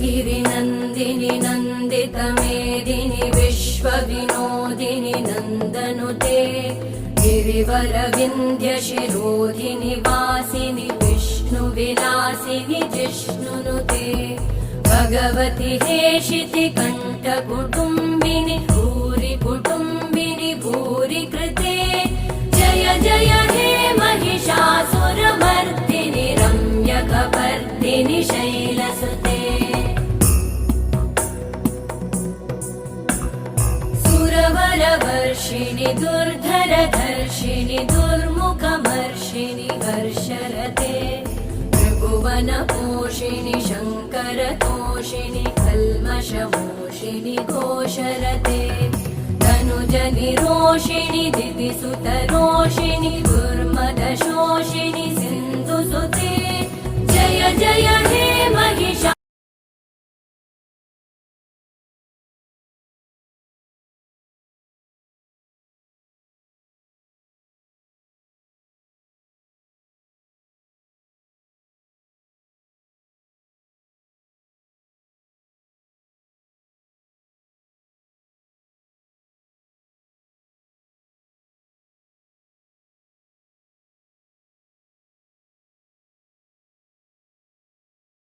गिरिनन्दिनि नन्दितमेदिनि विश्वविनोदिनि नन्दनुते गिरिवरविन्ध्यशिरोधिनि वासिनि विष्णुविलासिनि जिष्णुनुते भगवति हेशिति कण्ठकुटुम्बिनि भूरि कुटुम्बिनि भूरि कृते जय जय हे महिषासुरमर्दिनि रम्यकपर्दिनि शैलसुते सुरवरवर्षिणि दुर्धरधर्षिणि दुर्मुखमर्षिणि हर्षरते त्रिभुवनपोषिणि शङ्करतोषिणि कल्मषमोषिणि घोषरते तनुजनिरोषिणि दिविसुतरोषिणि दुर्मदशोषिणि सिन्धुसुते जय जय हे महिषा